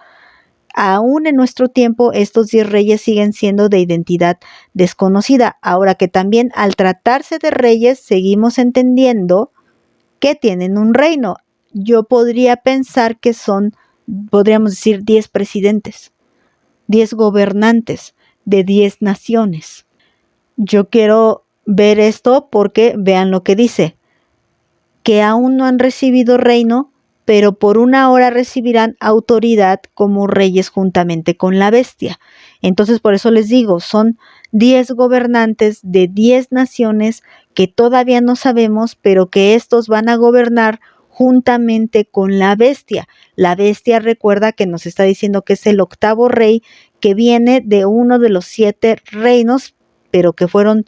estos 10 reyes siguen siendo de identidad desconocida. Ahora que también al tratarse de reyes seguimos entendiendo que tienen un reino. Yo podría pensar que podríamos decir 10 presidentes, 10 gobernantes de 10 naciones. Yo quiero ver esto porque vean lo que dice, que aún no han recibido reino, pero por una hora recibirán autoridad como reyes juntamente con la bestia. Entonces, por eso les digo, son 10 gobernantes de 10 naciones que todavía no sabemos, pero que estos van a gobernar juntamente con la bestia. La bestia, recuerda que nos está diciendo que es el octavo rey que viene de uno de los 7 reinos, pero que fueron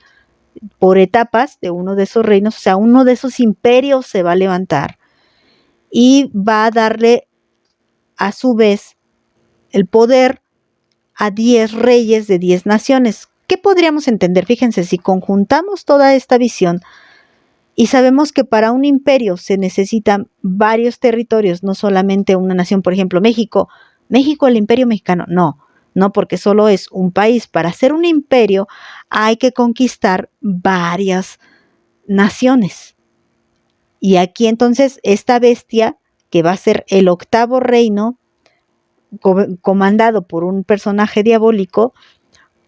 por etapas de uno de esos reinos, o sea, uno de esos imperios se va a levantar y va a darle a su vez el poder a 10 reyes de 10 naciones. ¿Qué podríamos entender? Fíjense, si conjuntamos toda esta visión y sabemos que para un imperio se necesitan varios territorios, no solamente una nación, por ejemplo, México, el imperio mexicano, no, porque solo es un país. Para ser un imperio hay que conquistar varias naciones. Y aquí entonces esta bestia, que va a ser el octavo reino, comandado por un personaje diabólico,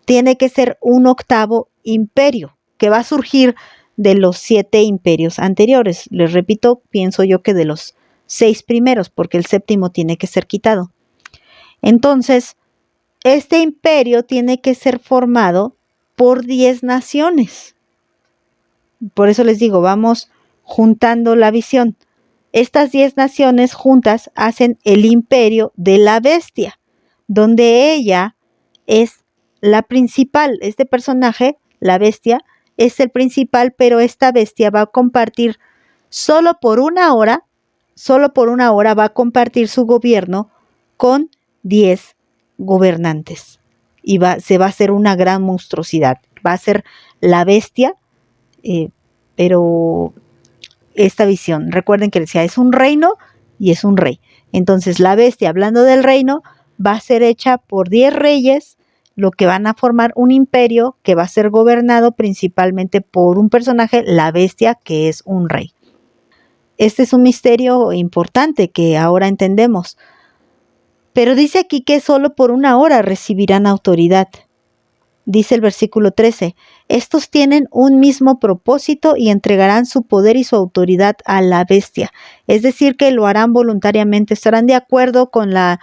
tiene que ser un octavo imperio, que va a surgir de los 7 imperios anteriores. Les repito, pienso yo que de los 6 primeros, porque el séptimo tiene que ser quitado. Entonces, este imperio tiene que ser formado por 10 naciones. Por eso les digo, vamos juntando la visión. Estas 10 naciones juntas hacen el imperio de la bestia, donde ella es la principal. Este personaje, la bestia, es el principal, pero esta bestia va a compartir solo por una hora va a compartir su gobierno con 10 gobernantes. Y se va a hacer una gran monstruosidad. Va a ser la bestia, pero esta visión, recuerden que decía, es un reino y es un rey. Entonces la bestia, hablando del reino, va a ser hecha por 10 reyes, lo que van a formar un imperio que va a ser gobernado principalmente por un personaje, la bestia, que es un rey. Este es un misterio importante que ahora entendemos. Pero dice aquí que solo por una hora recibirán autoridad. Dice el versículo 13, estos tienen un mismo propósito y entregarán su poder y su autoridad a la bestia. Es decir, que lo harán voluntariamente, estarán de acuerdo con las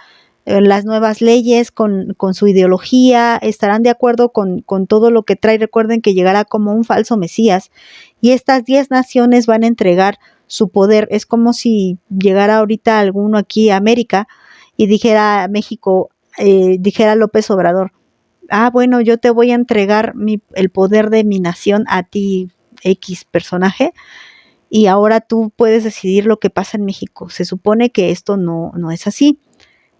nuevas leyes, con su ideología, estarán de acuerdo con todo lo que trae. Recuerden que llegará como un falso Mesías y estas 10 naciones van a entregar su poder. Es como si llegara ahorita alguno aquí a América y dijera México, dijera López Obrador, bueno, yo te voy a entregar el poder de mi nación a ti, X personaje, y ahora tú puedes decidir lo que pasa en México. Se supone que esto no es así.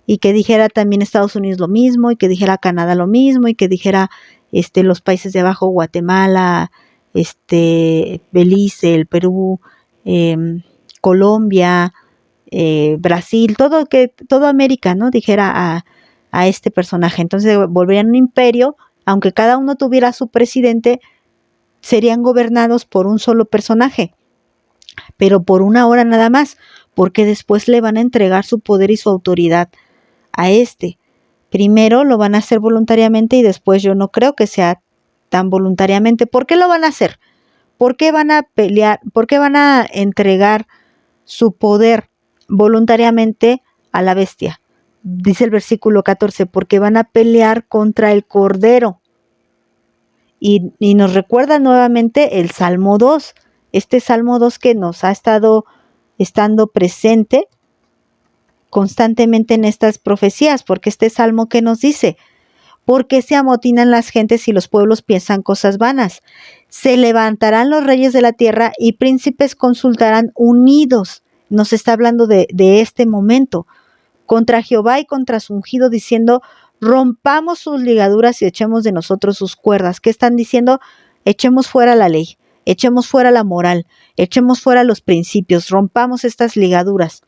Y que dijera también Estados Unidos lo mismo, y que dijera Canadá lo mismo, y que dijera los países de abajo, Guatemala, Belice, el Perú, Colombia, Brasil, todo América, ¿no? Dijera a este personaje. Entonces volverían un imperio, aunque cada uno tuviera su presidente, serían gobernados por un solo personaje, pero por una hora nada más, porque después le van a entregar su poder y su autoridad a este. Primero lo van a hacer voluntariamente y después yo no creo que sea tan voluntariamente. ¿Por qué lo van a hacer? ¿Por qué van a pelear? ¿Por qué van a entregar su poder voluntariamente a la bestia? Dice el versículo 14, porque van a pelear contra el Cordero. Y nos recuerda nuevamente el Salmo 2, este Salmo 2 que nos ha estando presente constantemente en estas profecías, porque este Salmo que nos dice, ¿por qué se amotinan las gentes y los pueblos piensan cosas vanas? Se levantarán los reyes de la tierra y príncipes consultarán unidos. Nos está hablando de este momento, contra Jehová y contra su ungido, diciendo, rompamos sus ligaduras y echemos de nosotros sus cuerdas. ¿Qué están diciendo? Echemos fuera la ley, echemos fuera la moral, echemos fuera los principios, rompamos estas ligaduras.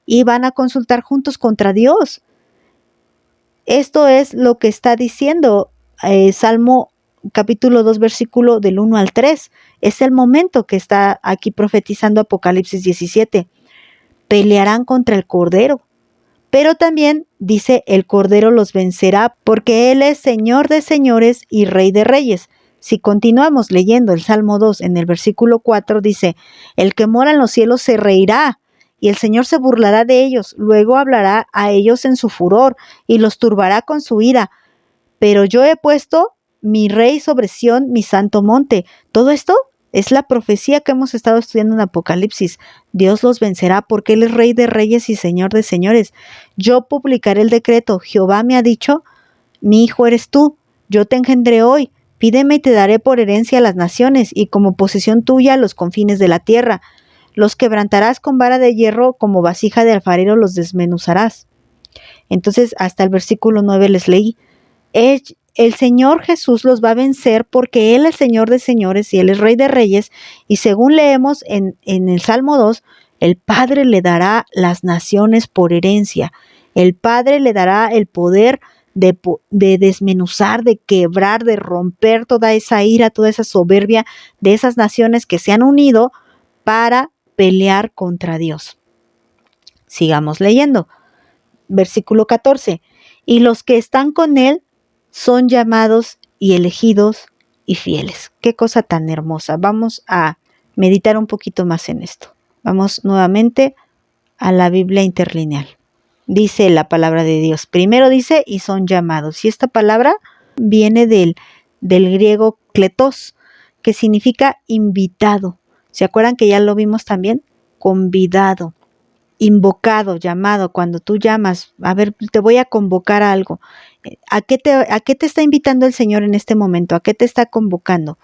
Y van a consultar juntos contra Dios. Esto es lo que está diciendo Salmo capítulo 2, versículo del 1 al 3. Es el momento que está aquí profetizando Apocalipsis 17. Pelearán contra el Cordero. Pero también dice, el Cordero los vencerá porque Él es Señor de señores y Rey de reyes. Si continuamos leyendo el Salmo 2 en el versículo 4 dice, el que mora en los cielos se reirá y el Señor se burlará de ellos, luego hablará a ellos en su furor y los turbará con su ira. Pero yo he puesto mi rey sobre Sión, mi santo monte. Todo esto es la profecía que hemos estado estudiando en Apocalipsis. Dios los vencerá porque Él es Rey de reyes y Señor de señores. Yo publicaré el decreto. Jehová me ha dicho, mi hijo eres tú, yo te engendré hoy. Pídeme y te daré por herencia a las naciones y como posesión tuya los confines de la tierra. Los quebrantarás con vara de hierro, como vasija de alfarero los desmenuzarás. Entonces, hasta el versículo 9 les leí. El Señor Jesús los va a vencer porque Él es Señor de señores y Él es Rey de reyes. Y según leemos en el Salmo 2, el Padre le dará las naciones por herencia. El Padre le dará el poder de desmenuzar, de quebrar, de romper toda esa ira, toda esa soberbia de esas naciones que se han unido para pelear contra Dios. Sigamos leyendo. Versículo 14. Y los que están con Él son llamados y elegidos y fieles. Qué cosa tan hermosa. Vamos a meditar un poquito más en esto. Vamos nuevamente a la Biblia interlineal. dice la palabra de Dios. Primero dice, y son llamados. Y esta palabra viene del griego kletos, que significa invitado. ¿Se acuerdan que ya lo vimos también? Convidado, invocado, llamado. Cuando tú llamas, a ver, te voy a convocar a algo. ¿A qué te está invitando el Señor en este momento? ¿A qué te está convocando?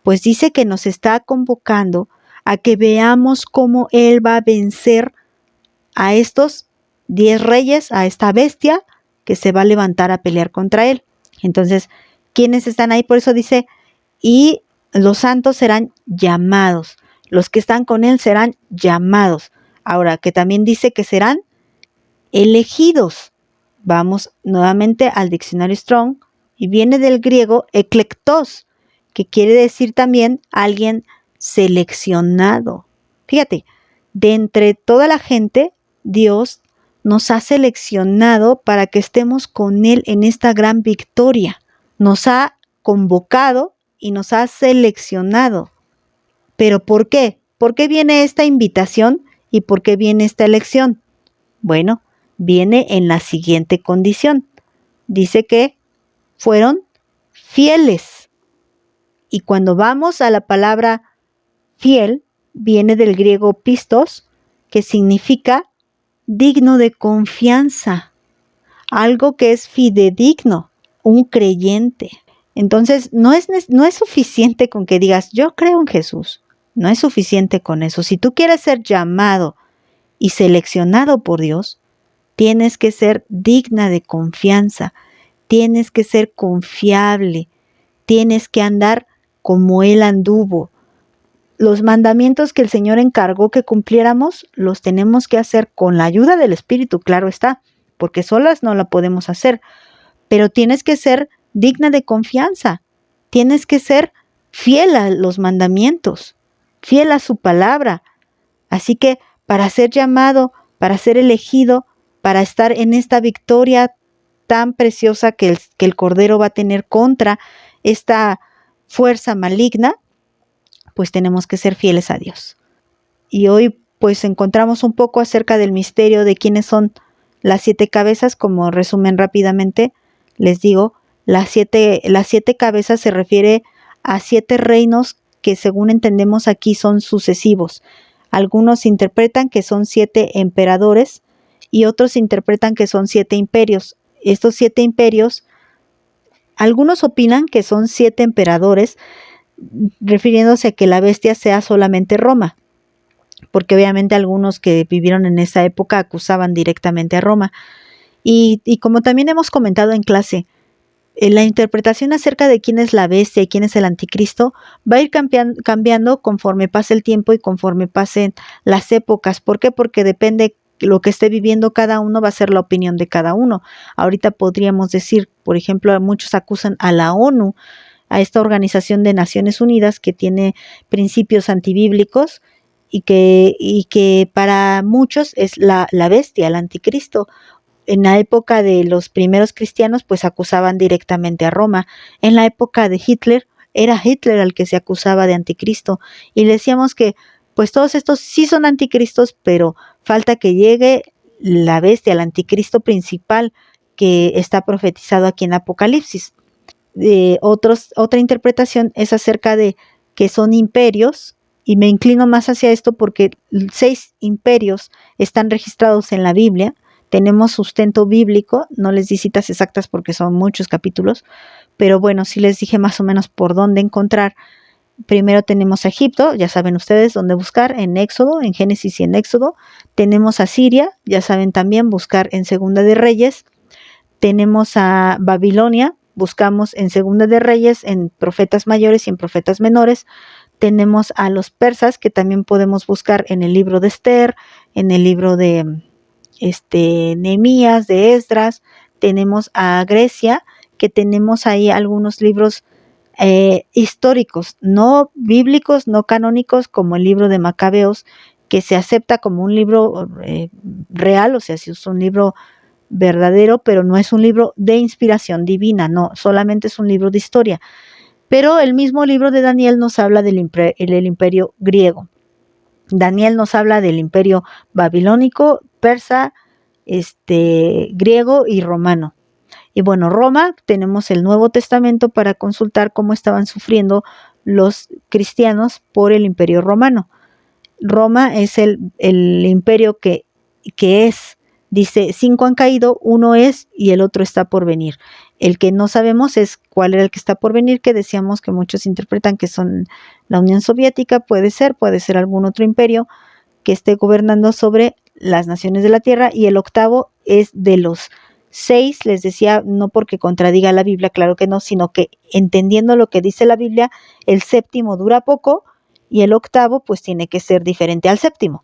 Pues dice que nos está convocando a que veamos cómo Él va a vencer a estos 10 reyes, a esta bestia que se va a levantar a pelear contra Él. Entonces, ¿quiénes están ahí? Por eso dice, y los santos serán llamados, los que están con Él serán llamados. Ahora, que también dice que serán elegidos. Vamos nuevamente al diccionario Strong y viene del griego eklektos, que quiere decir también alguien seleccionado. Fíjate, de entre toda la gente, Dios nos ha seleccionado para que estemos con Él en esta gran victoria. Nos ha convocado y nos ha seleccionado. ¿Pero por qué? ¿Por qué viene esta invitación y por qué viene esta elección? Bueno, viene en la siguiente condición. Dice que fueron fieles. Y cuando vamos a la palabra fiel, viene del griego pistos, que significa digno de confianza, algo que es fidedigno, un creyente. Entonces, no es suficiente con que digas, yo creo en Jesús. No es suficiente con eso. Si tú quieres ser llamado y seleccionado por Dios, tienes que ser digna de confianza, tienes que ser confiable, tienes que andar como Él anduvo. Los mandamientos que el Señor encargó que cumpliéramos, los tenemos que hacer con la ayuda del Espíritu, claro está, porque solas no la podemos hacer, pero tienes que ser digna de confianza, tienes que ser fiel a los mandamientos, fiel a su palabra. Así que para ser llamado, para ser elegido, para estar en esta victoria tan preciosa que el Cordero va a tener contra esta fuerza maligna, pues tenemos que ser fieles a Dios. Y hoy pues encontramos un poco acerca del misterio de quiénes son las 7 cabezas. Como resumen rápidamente, les digo, las siete cabezas se refiere a 7 reinos que según entendemos aquí son sucesivos. Algunos interpretan que son 7 emperadores y otros interpretan que son 7 imperios. Estos 7 imperios, algunos opinan que son 7 emperadores, refiriéndose a que la bestia sea solamente Roma, porque obviamente algunos que vivieron en esa época acusaban directamente a Roma. Y como también hemos comentado en clase, la interpretación acerca de quién es la bestia y quién es el anticristo va a ir cambiando conforme pase el tiempo y conforme pasen las épocas. ¿Por qué? Porque depende lo que esté viviendo cada uno, va a ser la opinión de cada uno. Ahorita podríamos decir, por ejemplo, muchos acusan a la ONU, a esta Organización de Naciones Unidas que tiene principios antibíblicos y que para muchos es la bestia, el anticristo. En la época de los primeros cristianos, pues acusaban directamente a Roma. En la época de Hitler, era Hitler al que se acusaba de anticristo. Y le decíamos que, pues todos estos sí son anticristos, pero falta que llegue la bestia, el anticristo principal que está profetizado aquí en Apocalipsis. Otra interpretación es acerca de que son imperios, y me inclino más hacia esto porque 6 imperios están registrados en la Biblia. Tenemos sustento bíblico, no les di citas exactas porque son muchos capítulos, pero bueno, sí les dije más o menos por dónde encontrar. Primero tenemos a Egipto, ya saben ustedes dónde buscar, en Éxodo, en Génesis y en Éxodo. Tenemos a Siria, ya saben también buscar en Segunda de Reyes. Tenemos a Babilonia, buscamos en Segunda de Reyes, en profetas mayores y en profetas menores. Tenemos a los persas, que también podemos buscar en el libro de Esther, en el libro de Nehemías, de Esdras. Tenemos a Grecia, que tenemos ahí algunos libros históricos, no bíblicos, no canónicos, como el libro de Macabeos, que se acepta como un libro real, o sea, si es un libro verdadero, pero no es un libro de inspiración divina, no, solamente es un libro de historia. Pero el mismo libro de Daniel nos habla del imperio griego. Daniel nos habla del imperio babilónico, persa, griego y romano. Y bueno, Roma, tenemos el Nuevo Testamento para consultar cómo estaban sufriendo los cristianos por el Imperio Romano. Roma es el imperio que es, dice, 5 han caído, uno es y el otro está por venir. El que no sabemos es cuál era el que está por venir, que decíamos que muchos interpretan que son la Unión Soviética, puede ser algún otro imperio que esté gobernando sobre las naciones de la tierra, y el octavo es de los 6, les decía, no porque contradiga la Biblia, claro que no, sino que entendiendo lo que dice la Biblia, el séptimo dura poco y el octavo pues tiene que ser diferente al séptimo.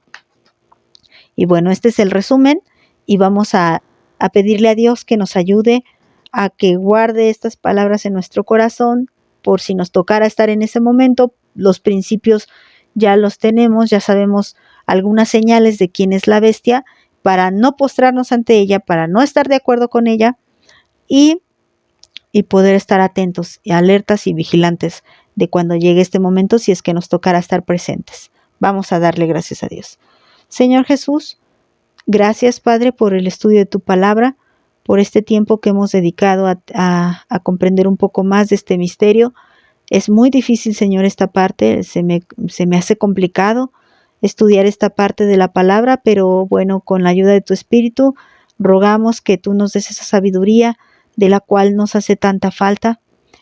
Y bueno, este es el resumen, y vamos a pedirle a Dios que nos ayude a que guarde estas palabras en nuestro corazón, por si nos tocara estar en ese momento. Los principios ya los tenemos, ya sabemos algunas señales de quién es la bestia, para no postrarnos ante ella, para no estar de acuerdo con ella, y poder estar atentos y alertas y vigilantes de cuando llegue este momento, si es que nos tocará estar presentes. Vamos a darle gracias a Dios. Señor Jesús, gracias, Padre, por el estudio de tu palabra, por este tiempo que hemos dedicado a comprender un poco más de este misterio. Es muy difícil, Señor, esta parte, se me hace complicado estudiar esta parte de la palabra, pero bueno, con la ayuda de tu Espíritu, rogamos que tú nos des esa sabiduría de la cual nos hace tanta falta,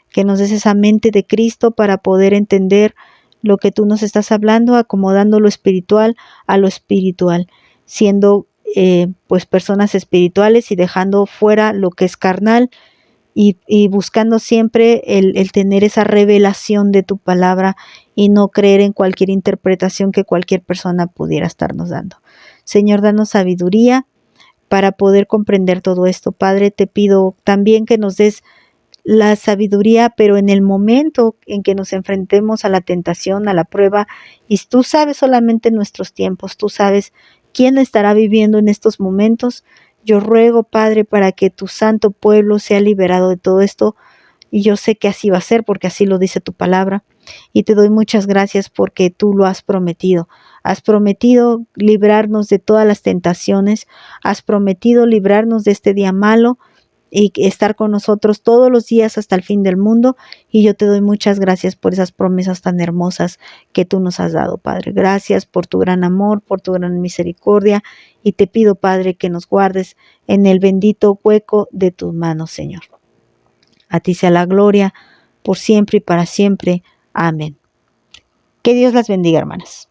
que nos des esa mente de Cristo para poder entender lo que tú nos estás hablando, acomodando lo espiritual a lo espiritual, siendo pues personas espirituales y dejando fuera lo que es carnal, y buscando siempre el tener esa revelación de tu palabra y no creer en cualquier interpretación que cualquier persona pudiera estarnos dando. Señor, danos sabiduría para poder comprender todo esto. Padre, te pido también que nos des la sabiduría, pero en el momento en que nos enfrentemos a la tentación, a la prueba, y tú sabes solamente nuestros tiempos, tú sabes quién estará viviendo en estos momentos. Yo ruego, Padre, para que tu santo pueblo sea liberado de todo esto, y yo sé que así va a ser porque así lo dice tu palabra, y te doy muchas gracias porque tú lo has prometido. Has prometido librarnos de todas las tentaciones, has prometido librarnos de este día malo y estar con nosotros todos los días hasta el fin del mundo, y yo te doy muchas gracias por esas promesas tan hermosas que tú nos has dado, Padre. Gracias por tu gran amor, por tu gran misericordia, y te pido, Padre, que nos guardes en el bendito hueco de tus manos, Señor. A ti sea la gloria por siempre y para siempre. Amén. Que Dios las bendiga, hermanas.